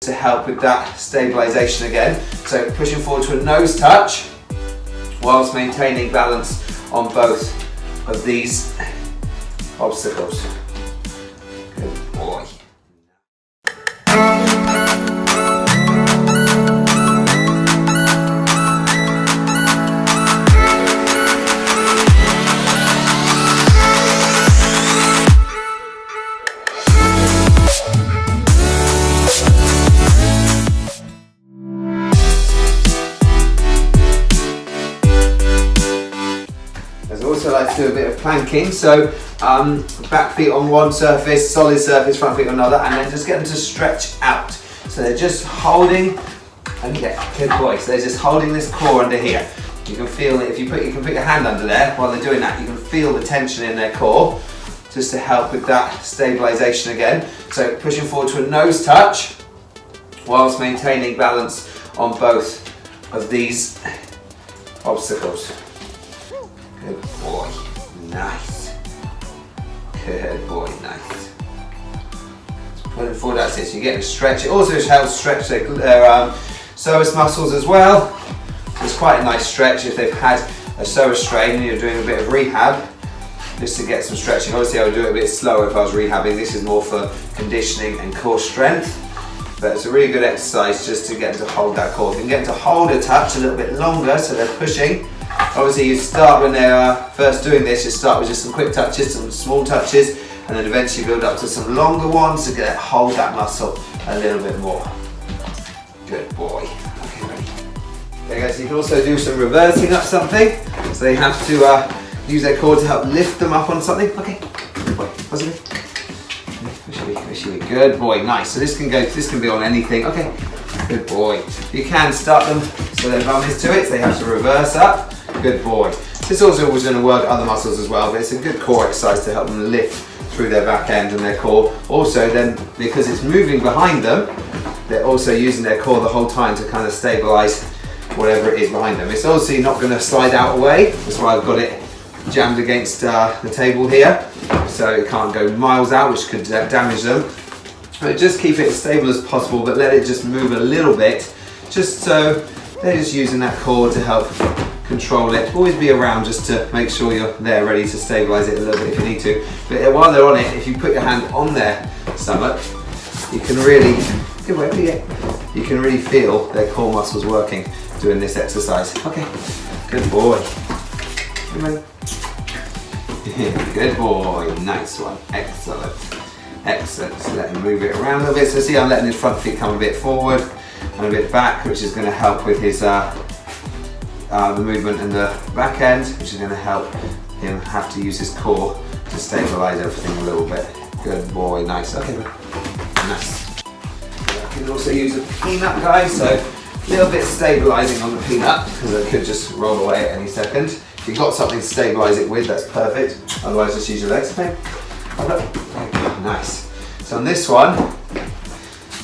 to help with that stabilization again. So pushing forward to a nose touch whilst maintaining balance on both of these obstacles. Good boy. I like to do a bit of planking, so back feet on one surface, solid surface, front feet on another, and then just get them to stretch out. So they're just holding, and yeah, good boy. So they're just holding this core under here. You can feel it, you can put your hand under there while they're doing that, you can feel the tension in their core, just to help with that stabilization again. So pushing forward to a nose touch, whilst maintaining balance on both of these obstacles. Good boy, nice. Good boy, nice. Put it forward, that's it. So you're getting a stretch. It also helps stretch their psoas muscles as well. It's quite a nice stretch if they've had a psoas strain and you're doing a bit of rehab, just to get some stretching. Obviously I would do it a bit slower if I was rehabbing. This is more for conditioning and core strength. But it's a really good exercise just to get them to hold that core. If you can get them to hold a touch a little bit longer so they're pushing. Obviously you start when they're first doing this, you start with just some quick touches, some small touches, and then eventually build up to some longer ones to hold that muscle a little bit more. Good boy. Okay, ready. Okay guys, you can also do some reversing up something. So they have to use their core to help lift them up on something. Okay, good boy, positive. Good boy, nice. So this can be on anything. Okay, good boy. You can start them so their bum is to it, so they have to reverse up. Good boy. This also is going to work other muscles as well, but it's a good core exercise to help them lift through their back end and their core. Also then, because it's moving behind them, they're also using their core the whole time to kind of stabilize whatever it is behind them. It's obviously not going to slide out away. That's why I've got it jammed against the table here, so it can't go miles out, which could damage them. But just keep it as stable as possible, but let it just move a little bit, just so they're just using that core to help control it. Always be around just to make sure you're there ready to stabilize it a little bit if you need to. But while they're on it, if you put your hand on their stomach, you can really, you can really feel their core muscles working doing this exercise. Okay, good boy. Good boy, nice one, excellent. Excellent, so let him move it around a little bit. So see, I'm letting his front feet come a bit forward and a bit back, which is going to help with his the movement in the back end, which is going to help him have to use his core to stabilize everything a little bit. Good boy, nice. Okay, nice. You can also use a peanut, guys, so a little bit stabilizing on the peanut, because it could just roll away at any second. If you've got something to stabilize it with, that's perfect. Otherwise, just use your legs. Okay. Nice. So on this one,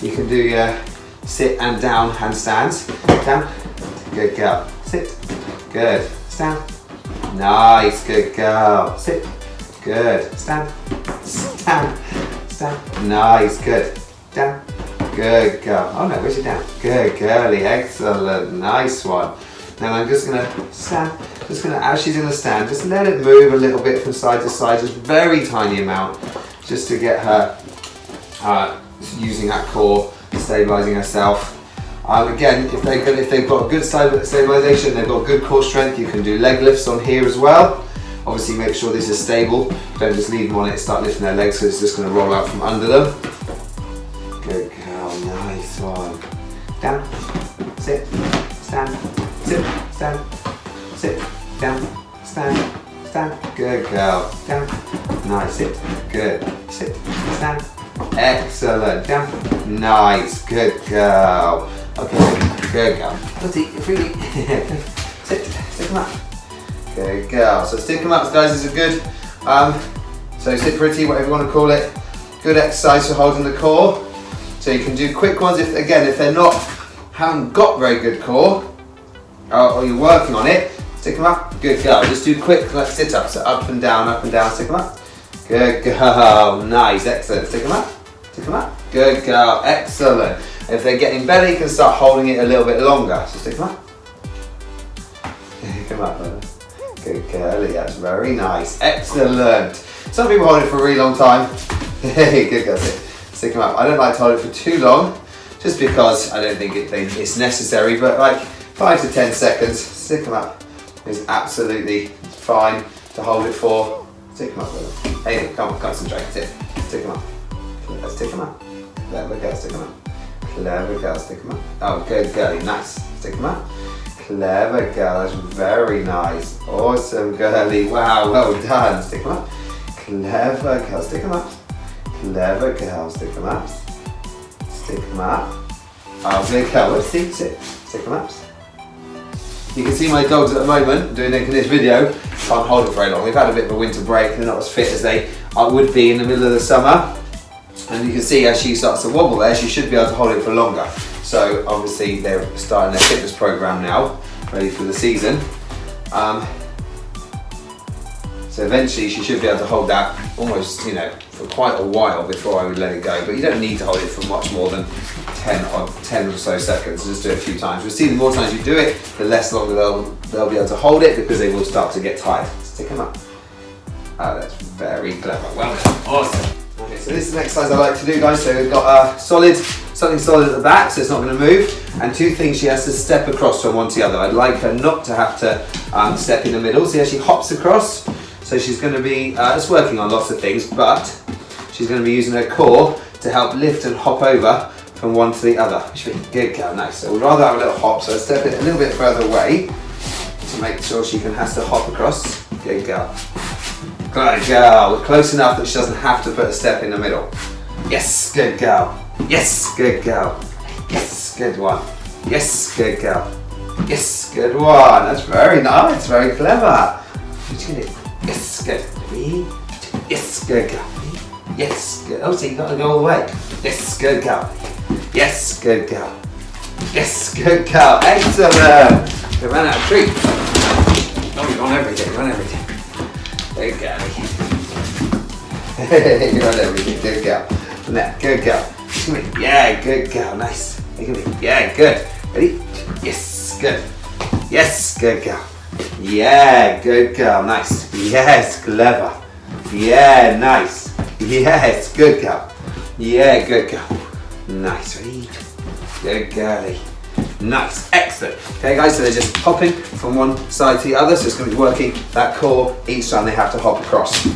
you can do your sit and down handstands. Down. Good girl. Sit. Good. Stand. Nice. Good girl. Sit. Good. Stand. Stand. Stand. Nice. Good. Down. Good girl. Oh no, where's your down? Good girlie. Excellent. Nice one. Now I'm just going to stand. Just going to, as she's in the stand, just let it move a little bit from side to side, just very tiny amount, just to get her using that core, stabilizing herself. Again, if they've got good stabilization, they've got good core strength, you can do leg lifts on here as well. Obviously make sure this is stable, don't just leave them on it, start lifting their legs, so it's just going to roll out from under them. Good girl, nice one. Down, sit, stand, sit, stand, sit, down, stand, stand. Good girl, down, nice, sit, good, sit, stand. Excellent, down, nice, good girl. Okay, good girl. Let's freely. Sit, stick them up. Good girl. So stick them up, guys, is a good, so sit pretty, whatever you want to call it. Good exercise for holding the core. So you can do quick ones if they're haven't got very good core, or you're working on it. Stick them up. Good girl. Just do quick like sit ups, so up and down, stick them up. Good girl. Nice, excellent. Stick them up. Stick them up. Good girl. Excellent. If they're getting better, you can start holding it a little bit longer. So stick them up. Come up, brother. Good girlie, that's very nice. Excellent. Some people hold it for a really long time. Good girl, stick them up. I don't like to hold it for too long, just because I don't think it's necessary, but like 5 to 10 seconds, stick them up is absolutely fine to hold it for. Stick them up, brother. Hey, come on, concentrate. Stick them up. Let's stick them up. Clever girl, stick them up. Clever girl, stick them up. Oh, good girlie, nice. Stick them up. Clever girl, that's very nice. Awesome girlie, wow, well done. Stick them up. Clever girl, stick them up. Clever girl, stick them up. Stick them up. Oh, good girl, let's stick them up. You can see my dogs at the moment doing this video. Can't hold it very long. We've had a bit of a winter break and they're not as fit as they would be in the middle of the summer. And you can see as she starts to wobble there, she should be able to hold it for longer. So obviously they're starting their fitness program now, ready for the season. So eventually she should be able to hold that almost, for quite a while before I would let it go. But you don't need to hold it for much more than 10 or so seconds. Just do it a few times. You'll see the more times you do it, the less longer they'll be able to hold it, because they will start to get tired. Stick them up. Oh, that's very clever. Well done. Awesome. Okay, so this is an exercise I like to do, guys. So we've got something solid at the back, so it's not going to move, and two things she has to step across from one to the other. I'd like her not to have to step in the middle. See how she hops across? So she's going to be just working on lots of things, but she's going to be using her core to help lift and hop over from one to the other. Which would be good girl, nice. So we'd rather have a little hop, so step it a little bit further away to make sure she has to hop across. Good girl. Good girl. We're close enough that she doesn't have to put a step in the middle. Yes, good girl. Yes, good girl. Yes, good one. Yes, good girl. Yes, good one. That's very nice, very clever. Yes, good. Yes, good girl. Yes, good. Oh, so you got to go all the way. Yes, good girl. Yes, good girl. Yes, good girl. Excellent. We ran out of treats. Oh, you run everything. Good girl. You run everything. Good girl. Now, good girl. Come here. Yeah, good girl. Nice. Come here. Yeah, good. Ready? Yes, good. Yes, good girl. Yeah, good girl. Nice. Yes, clever. Yeah, nice. Yes, good girl. Yeah, good girl. Nice. Ready? Good girlie. Nice. Excellent. Okay, guys, so they're just hopping from one side to the other, so it's going to be working that core each time they have to hop across.